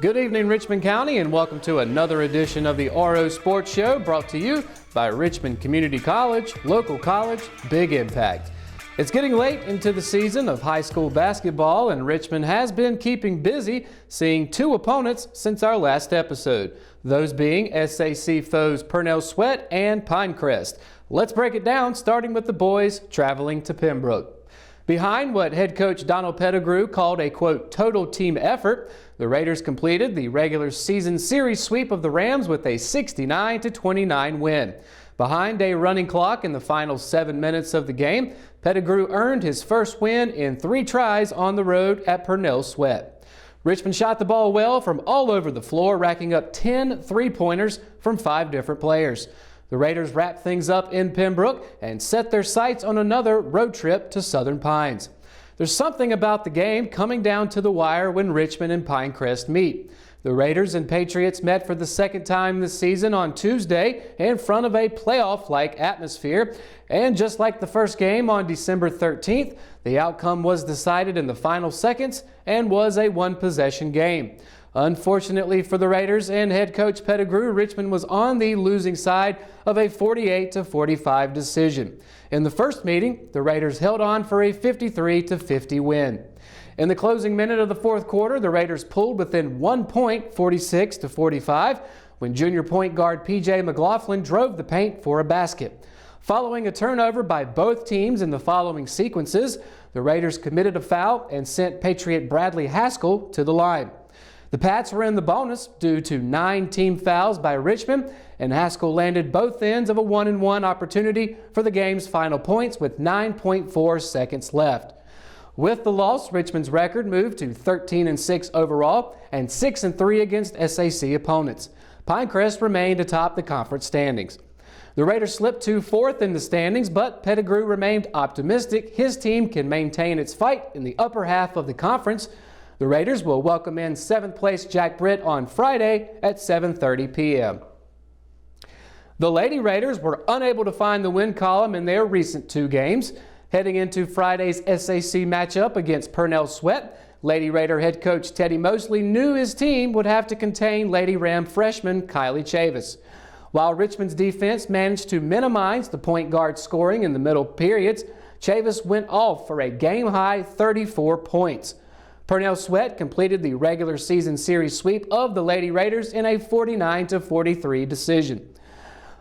Good evening, Richmond County, and welcome to another edition of the RO Sports Show, brought to you by Richmond Community College, local college, big impact. It's getting late into the season of high school basketball, and Richmond has been keeping busy, seeing two opponents since our last episode, those being SAC foes Purnell Sweat and Pinecrest. Let's break it down, starting with the boys traveling to Pembroke. Behind what head coach Donald Pettigrew called a, quote, total team effort, the Raiders completed the regular season series sweep of the Rams with a 69-29 win. Behind a running clock in the final 7 minutes of the game, Pettigrew earned his first win in 3 tries on the road at Purnell Sweat. Richmond shot the ball well from all over the floor, racking up 10 three-pointers from 5 different players. The Raiders wrapped things up in Pembroke and set their sights on another road trip to Southern Pines. There's something about the game coming down to the wire when Richmond and Pinecrest meet. The Raiders and Patriots met for the second time this season on Tuesday in front of a playoff-like atmosphere. And just like the first game on December 13th, the outcome was decided in the final seconds and was a one-possession game. Unfortunately for the Raiders and head coach Pettigrew, Richmond was on the losing side of a 48-45 decision. In the first meeting, the Raiders held on for a 53-50 win. In the closing minute of the fourth quarter, the Raiders pulled within 1 point, 46-45, when junior point guard P.J. McLaughlin drove the paint for a basket. Following a turnover by both teams in the following sequences, the Raiders committed a foul and sent Patriot Bradley Haskell to the line. The Pats were in the bonus due to 9 team fouls by Richmond, and Haskell landed both ends of a 1-and-1 opportunity for the game's final points with 9.4 seconds left. With the loss, Richmond's record moved to 13-6 overall and 6-3 against SAC opponents. Pinecrest remained atop the conference standings. The Raiders slipped to 4th in the standings, but Pettigrew remained optimistic his team can maintain its fight in the upper half of the conference. The Raiders will welcome in 7th place Jack Britt on Friday at 7:30 p.m. The Lady Raiders were unable to find the win column in their recent 2 games. Heading into Friday's SAC matchup against Purnell Sweat, Lady Raider head coach Teddy Mosley knew his team would have to contain Lady Ram freshman Kylie Chavis. While Richmond's defense managed to minimize the point guard scoring in the middle periods, Chavis went off for a game-high 34 points. Purnell Sweat completed the regular season series sweep of the Lady Raiders in a 49-43 decision.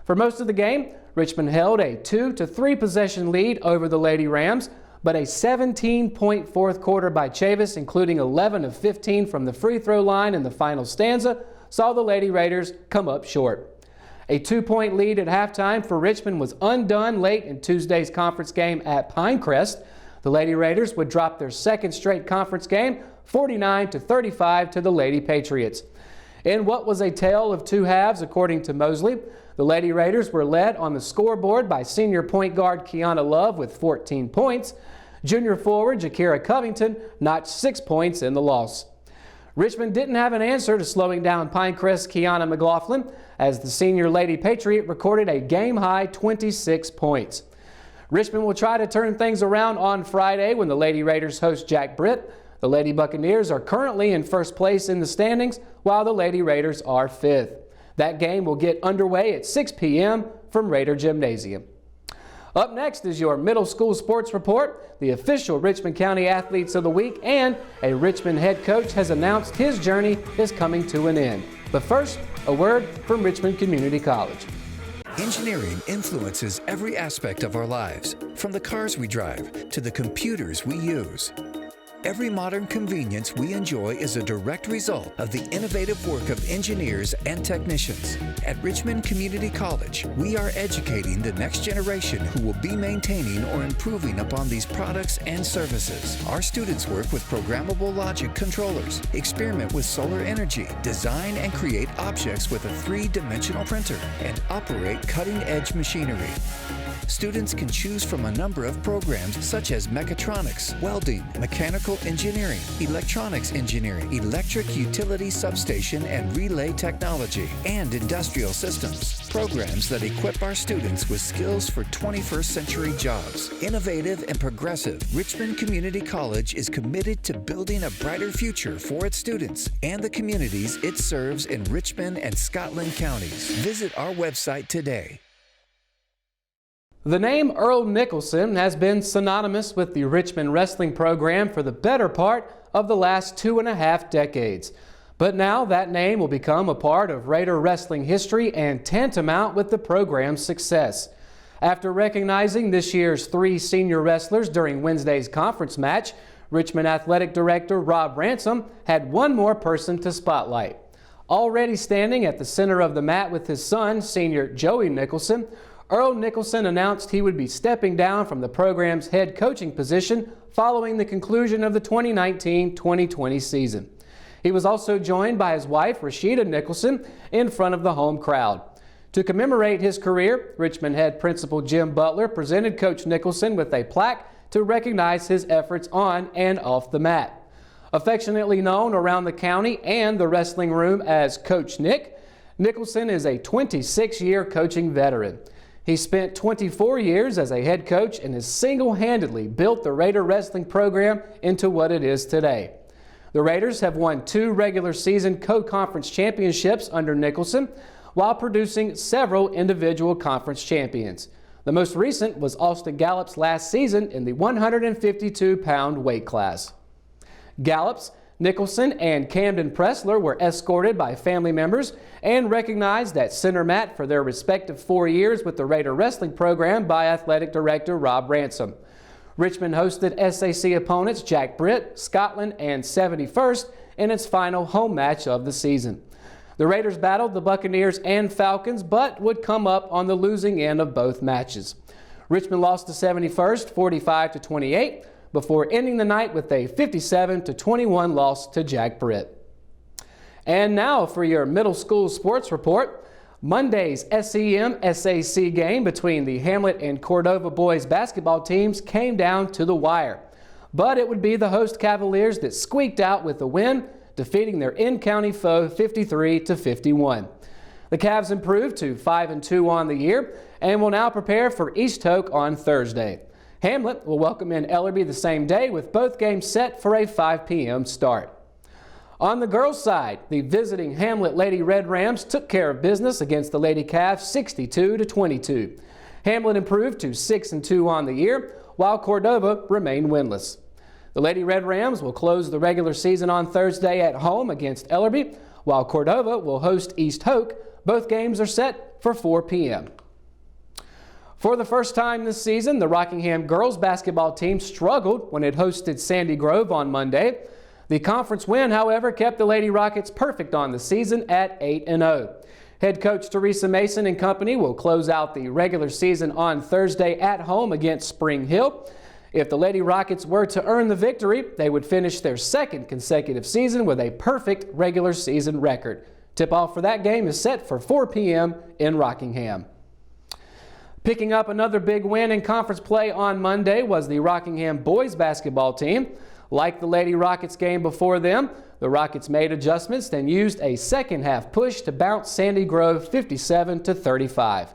For most of the game, Richmond held a 2-3 possession lead over the Lady Rams, but a 17-point fourth quarter by Chavis, including 11 of 15 from the free throw line in the final stanza, saw the Lady Raiders come up short. A 2-point lead at halftime for Richmond was undone late in Tuesday's conference game at Pinecrest. The Lady Raiders would drop their second straight conference game, 49-35 to the Lady Patriots. In what was a tale of 2 halves, according to Mosley, the Lady Raiders were led on the scoreboard by senior point guard Kiana Love with 14 points. Junior forward Jakira Covington notched 6 points in the loss. Richmond didn't have an answer to slowing down Pinecrest's Kiana McLaughlin, as the senior Lady Patriot recorded a game-high 26 points. Richmond will try to turn things around on Friday when the Lady Raiders host Jack Britt. The Lady Buccaneers are currently in first place in the standings, while the Lady Raiders are 5th. That game will get underway at 6 p.m. from Raider Gymnasium. Up next is your middle school sports report, the official Richmond County Athletes of the Week, and a Richmond head coach has announced his journey is coming to an end. But first, a word from Richmond Community College. Engineering influences every aspect of our lives, from the cars we drive to the computers we use. Every modern convenience we enjoy is a direct result of the innovative work of engineers and technicians. At Richmond Community College, we are educating the next generation who will be maintaining or improving upon these products and services. Our students work with programmable logic controllers, experiment with solar energy, design and create objects with a 3-dimensional printer, and operate cutting-edge machinery. Students can choose from a number of programs such as mechatronics, welding, mechanical electrical engineering, electronics engineering, electric utility substation and relay technology, and industrial systems. Programs that equip our students with skills for 21st century jobs. Innovative and progressive, Richmond Community College is committed to building a brighter future for its students and the communities it serves in Richmond and Scotland counties. Visit our website today. The name Earl Nicholson has been synonymous with the Richmond wrestling program for the better part of the last 2.5 decades. But now that name will become a part of Raider wrestling history and tantamount with the program's success. After recognizing this year's 3 senior wrestlers during Wednesday's conference match, Richmond Athletic Director Rob Ransom had one more person to spotlight. Already standing at the center of the mat with his son, senior Joey Nicholson, Earl Nicholson announced he would be stepping down from the program's head coaching position following the conclusion of the 2019-2020 season. He was also joined by his wife, Rashida Nicholson, in front of the home crowd. To commemorate his career, Richmond head principal Jim Butler presented Coach Nicholson with a plaque to recognize his efforts on and off the mat. Affectionately known around the county and the wrestling room as Coach Nick, Nicholson is a 26-year coaching veteran. He spent 24 years as a head coach and has single-handedly built the Raider wrestling program into what it is today. The Raiders have won 2 regular season co-conference championships under Nicholson, while producing several individual conference champions. The most recent was Austin Gallup's last season in the 152-pound weight class. Gallup's, Nicholson, and Camden Pressler were escorted by family members and recognized at center mat for their respective 4 years with the Raider wrestling program by Athletic Director Rob Ransom. Richmond hosted SAC opponents Jack Britt, Scotland, and 71st in its final home match of the season. The Raiders battled the Buccaneers and Falcons, but would come up on the losing end of both matches. Richmond lost to 71st 45-28 before ending the night with a 57-21 loss to Jack Britt. And now for your middle school sports report. Monday's SEM-SAC game between the Hamlet and Cordova boys basketball teams came down to the wire. But it would be the host Cavaliers that squeaked out with the win, defeating their in-county foe 53-51. The Cavs improved to 5-2 on the year and will now prepare for East Hoke on Thursday. Hamlet will welcome in Ellerby the same day with both games set for a 5 p.m. start. On the girls' side, the visiting Hamlet Lady Red Rams took care of business against the Lady Cavs 62-22. Hamlet improved to 6-2 on the year, while Cordova remained winless. The Lady Red Rams will close the regular season on Thursday at home against Ellerby, while Cordova will host East Hoke. Both games are set for 4 p.m. For the first time this season, the Rockingham girls basketball team struggled when it hosted Sandy Grove on Monday. The conference win, however, kept the Lady Rockets perfect on the season at 8-0. Head coach Teresa Mason and company will close out the regular season on Thursday at home against Spring Hill. If the Lady Rockets were to earn the victory, they would finish their 2nd consecutive season with a perfect regular season record. Tip-off for that game is set for 4 p.m. in Rockingham. Picking up another big win in conference play on Monday was the Rockingham boys basketball team. Like the Lady Rockets game before them, the Rockets made adjustments and used a second-half push to bounce Sandy Grove 57-35.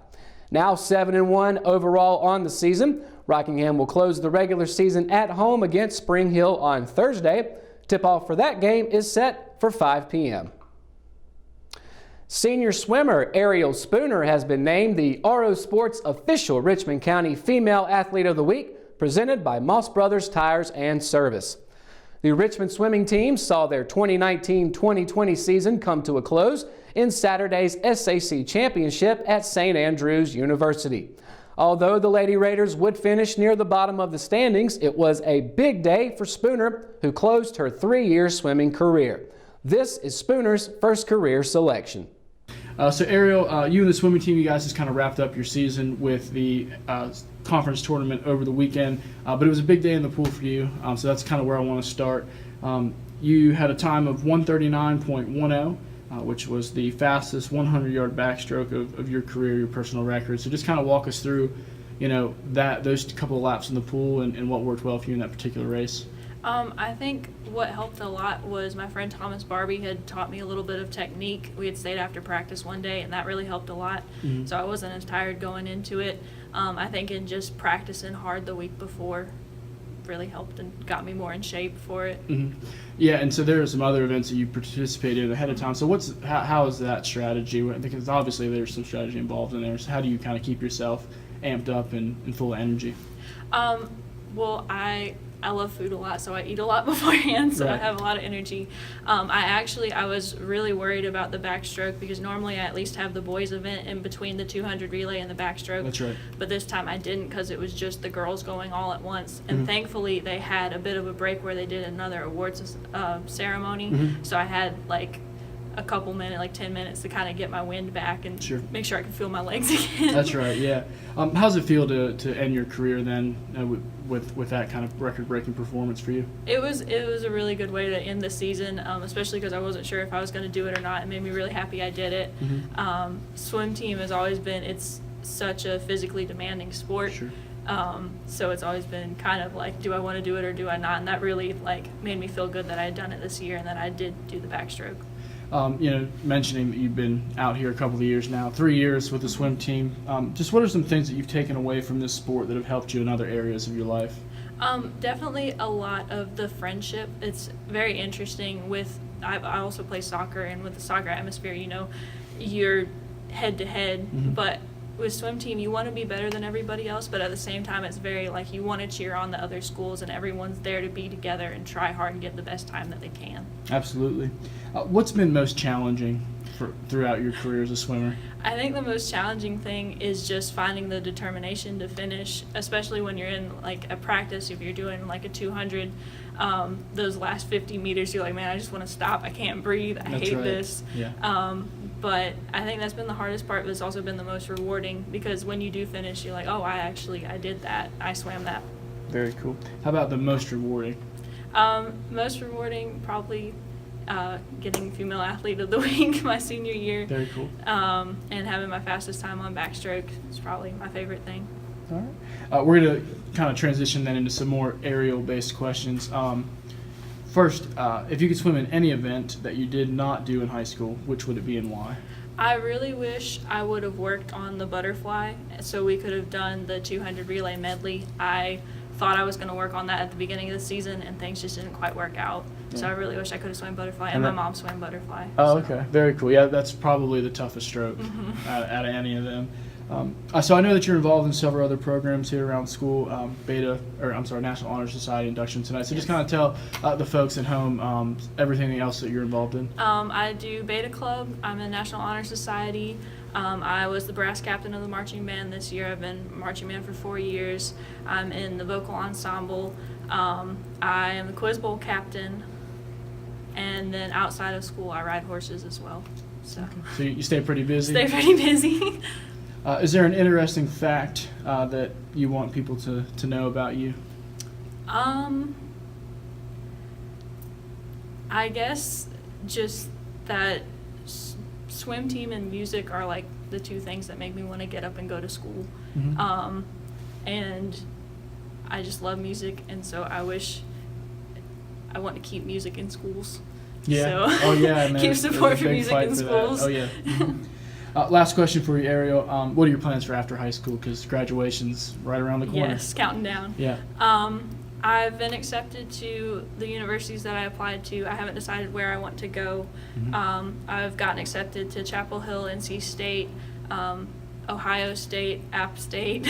Now 7-1 overall on the season, Rockingham will close the regular season at home against Spring Hill on Thursday. Tip-off for that game is set for 5 p.m. Senior swimmer Ariel Spooner has been named the RO Sports official Richmond County Female Athlete of the Week, presented by Moss Brothers Tires and Service. The Richmond swimming team saw their 2019-2020 season come to a close in Saturday's SAC Championship at St. Andrews University. Although the Lady Raiders would finish near the bottom of the standings, it was a big day for Spooner, who closed her 3-year swimming career. This is Spooner's first career selection. So Ariel, you and the swimming team, you guys just kind of wrapped up your season with the conference tournament over the weekend, but it was a big day in the pool for you, so that's kind of where I want to start. You had a time of 139.10, which was the fastest 100-yard backstroke of your career, your personal record. So just kind of walk us through, those couple of laps in the pool and what worked well for you in that particular race. I think what helped a lot was my friend Thomas Barbie had taught me a little bit of technique. We had stayed after practice one day, and that really helped a lot. So I wasn't as tired going into it. I think in just practicing hard the week before really helped and got me more in shape for it. Yeah, and so there are some other events that you participated in ahead of time. So how is that strategy? Because obviously there's some strategy involved in there. So how do you kind of keep yourself amped up and full of energy? Well, I love food a lot, so I eat a lot beforehand, so I have a lot of energy. I was really worried about the backstroke because normally I at least have the boys event in between the 200 relay and the backstroke. That's right. But this time I didn't because it was just the girls going all at once. And thankfully they had a bit of a break where they did another awards ceremony. So I had like a couple minutes, like 10 minutes to kind of get my wind back and make sure I could feel my legs again. That's right, yeah. How's it feel to end your career then with that kind of record-breaking performance for you? It was a really good way to end the season, especially because I wasn't sure if I was going to do it or not. It made me really happy I did it. Swim team has always been, it's such a physically demanding sport. So it's always been kind of like, do I want to do it or do I not? And that really like made me feel good that I had done it this year and that I did do the backstroke. Mentioning that you've been out here a couple of years now, 3 years with the swim team, just what are some things that you've taken away from this sport that have helped you in other areas of your life? Definitely a lot of the friendship. It's very interesting I also play soccer, and with the soccer atmosphere, you're head to head, but with swim team, you want to be better than everybody else, but at the same time, it's very like you want to cheer on the other schools, and everyone's there to be together and try hard and get the best time that they can. Absolutely. What's been most challenging throughout your career as a swimmer? I think the most challenging thing is just finding the determination to finish, especially when you're in like a practice. If you're doing like a 200, those last 50 meters, you're like, man, I just want to stop. I can't breathe. I hate this. But I think that's been the hardest part, but it's also been the most rewarding because when you do finish, you're like, oh, I did that. I swam that. Very cool. How about the most rewarding? Most rewarding, probably getting Female Athlete of the Week my senior year. Very cool. And having my fastest time on backstroke is probably my favorite thing. All right. We're going to kind of transition then into some more aerial-based questions. First, if you could swim in any event that you did not do in high school, which would it be and why? I really wish I would have worked on the butterfly so we could have done the 200 relay medley. I thought I was going to work on that at the beginning of the season, and things just didn't quite work out. So I really wish I could have swam butterfly, and my mom swam butterfly. Oh, okay. Very cool. Yeah, that's probably the toughest stroke out of any of them. So I know that you're involved in several other programs here around school, National Honor Society induction tonight. So just kind of tell the folks at home everything else that you're involved in. I do Beta Club. I'm in National Honor Society. I was the brass captain of the marching band this year. I've been marching band for 4 years. I'm in the vocal ensemble. I am the quiz bowl captain. And then outside of school, I ride horses as well. So you stay pretty busy? Stay pretty busy. Is there an interesting fact that you want people to know about you? I guess just that swim team and music are like the two things that make me want to get up and go to school. And I just love music, and so I want to keep music in schools. Yeah. So man. keep support for music in schools. Oh yeah. Last question for you, Ariel. What are your plans for after high school? Because graduation's right around the corner. Yes, counting down. Yeah. I've been accepted to the universities that I applied to. I haven't decided where I want to go. I've gotten accepted to Chapel Hill, NC State, Ohio State, App State,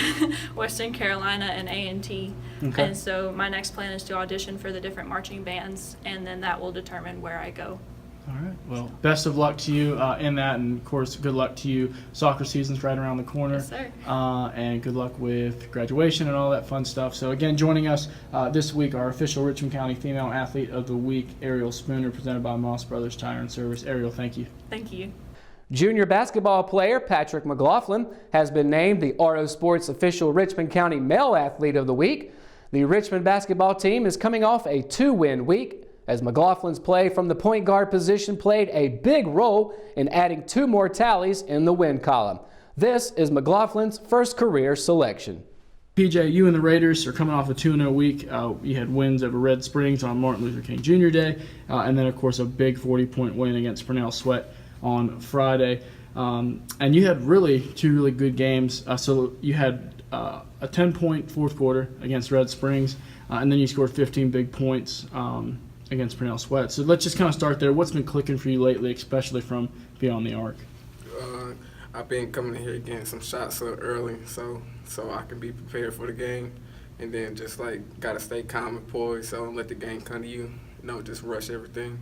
Western Carolina, and A&T. Okay. And so my next plan is to audition for the different marching bands, and then that will determine where I go. All right. Well, best of luck to you in that, and of course, good luck to you. Soccer season's right around the corner. Yes, sir. And good luck with graduation and all that fun stuff. So again, joining us this week, our official Richmond County Female Athlete of the Week, Ariel Spooner, presented by Moss Brothers Tire and Service. Ariel, thank you. Thank you. Junior basketball player Patrick McLaughlin has been named the RO Sports official Richmond County Male Athlete of the Week. The Richmond basketball team is coming off a 2-win week, as McLaughlin's play from the point guard position played a big role in adding 2 more tallies in the win column. This is McLaughlin's first career selection. PJ, you and the Raiders are coming off a 2-0 week. You had wins over Red Springs on Martin Luther King Jr. Day, and then, of course, a big 40-point win against Purnell Sweat on Friday. And you had really two really good games. So you had a 10-point fourth quarter against Red Springs, and then you scored 15 big points against Purnell Sweat. So let's just kind of start there. What's been clicking for you lately, especially from beyond the arc? I've been coming in here getting some shots so early so I can be prepared for the game, and then just got to stay calm and poised, so don't let the game come to you. Just rush everything.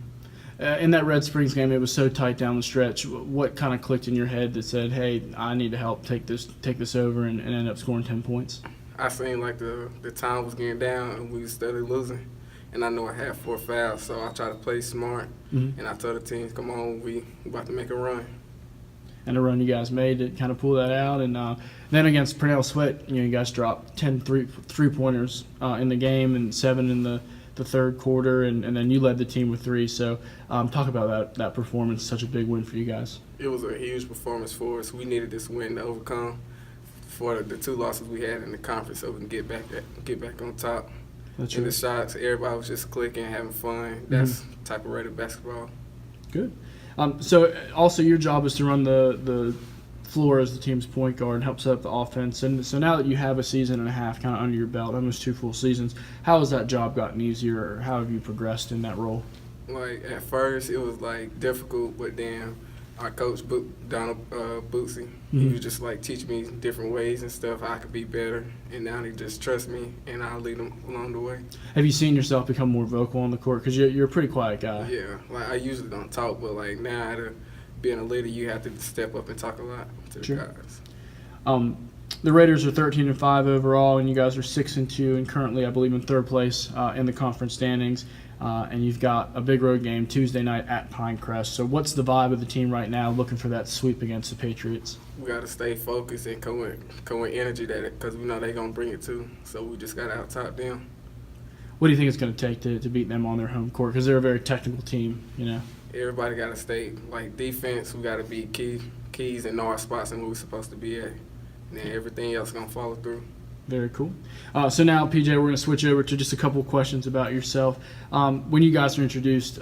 In that Red Springs game, it was so tight down the stretch. What kind of clicked in your head that said, hey, I need to help take this over and end up scoring 10 points? I seen the time was getting down and we was steadily losing, and I know I had 4 fouls, so I tried to play smart, and I told the team, come on, we about to make a run. And the run you guys made to kind of pull that out. And then against Purnell Sweat, you guys dropped 10 three-pointers in the game and 7 in the third quarter, and then you led the team with 3. So talk about that performance, such a big win for you guys. It was a huge performance for us. We needed this win to overcome for the 2 losses we had in the conference, so we can get back on top. That's in right. The shots, everybody was just clicking, having fun. That's the type of Raider basketball. Good. So also your job is to run the floor as the team's point guard and help set up the offense. And so now that you have a season and a half kind of under your belt, almost 2 full seasons, how has that job gotten easier, or how have you progressed in that role? At first it was difficult, but then our coach Donald Bootsy, he was just teaching me different ways and stuff, how I could be better, and now he just trusts me and I'll lead him along the way. Have you seen yourself become more vocal on the court? Because you're a pretty quiet guy. Yeah, I usually don't talk, but now being a leader, you have to step up and talk a lot to the guys. The Raiders are 13-5 overall, and you guys are 6-2, and currently, I believe, in 3rd place in the conference standings. And you've got a big road game Tuesday night at Pinecrest. So what's the vibe of the team right now, looking for that sweep against the Patriots? We got to stay focused and come with energy because we know they're going to bring it too. So we just got to out-top them. What do you think it's going to take to beat them on their home court? Because they're a very technical team, Everybody got to stay, defense, we got to be keys and know our spots and where we're supposed to be at. And then everything else going to follow through. Very cool. So now, PJ, we're going to switch over to just a couple of questions about yourself. When you guys were introduced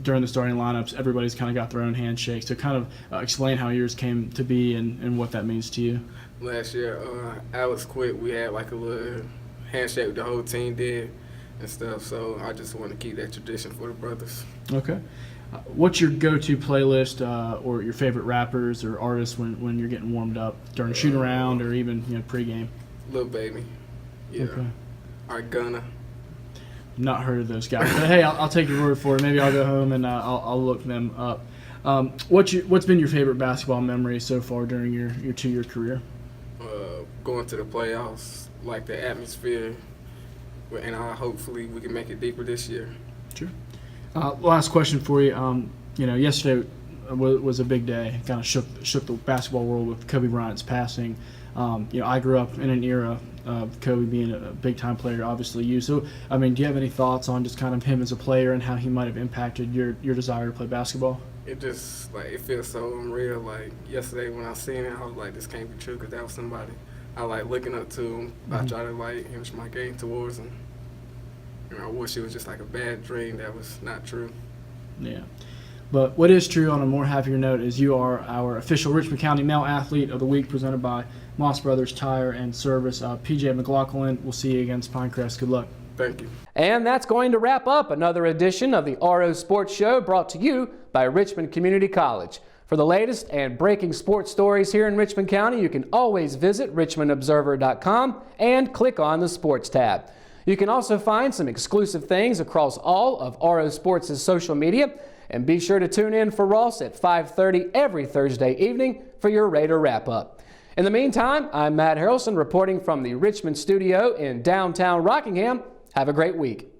during the starting lineups, everybody's kind of got their own handshake. So kind of explain how yours came to be and what that means to you. Last year, Alex quit. We had a little handshake the whole team did and stuff. So I just want to keep that tradition for the brothers. Okay. What's your go-to playlist or your favorite rappers or artists when you're getting warmed up during shoot-around or even pregame? Lil Baby. Yeah. Okay. Our Gunna. Not heard of those guys. But hey, I'll take your word for it. Maybe I'll go home and I'll look them up. What's been your favorite basketball memory so far during your 2-year career? Going to the playoffs, the atmosphere, and hopefully we can make it deeper this year. Sure. Last question for you. Yesterday was a big day. Kind of shook the basketball world with Kobe Bryant's passing. I grew up in an era of Kobe being a big-time player, obviously you. So, do you have any thoughts on just kind of him as a player and how he might have impacted your desire to play basketball? It just, it feels so unreal. Yesterday when I seen it, I was like, this can't be true, because that was somebody I looking up to him. I try to, inch my game towards him. I wish it was just a bad dream that was not true. Yeah. But what is true, on a more happier note, is you are our official Richmond County Male Athlete of the Week, presented by Moss Brothers Tire and Service. PJ McLaughlin, we'll see you against Pinecrest. Good luck. Thank you. And that's going to wrap up another edition of the RO Sports Show, brought to you by Richmond Community College. For the latest and breaking sports stories here in Richmond County, you can always visit richmondobserver.com and click on the Sports tab. You can also find some exclusive things across all of RO Sports' social media. And be sure to tune in for Ross at 5:30 every Thursday evening for your Raider wrap-up. In the meantime, I'm Matt Harrelson reporting from the Richmond studio in downtown Rockingham. Have a great week.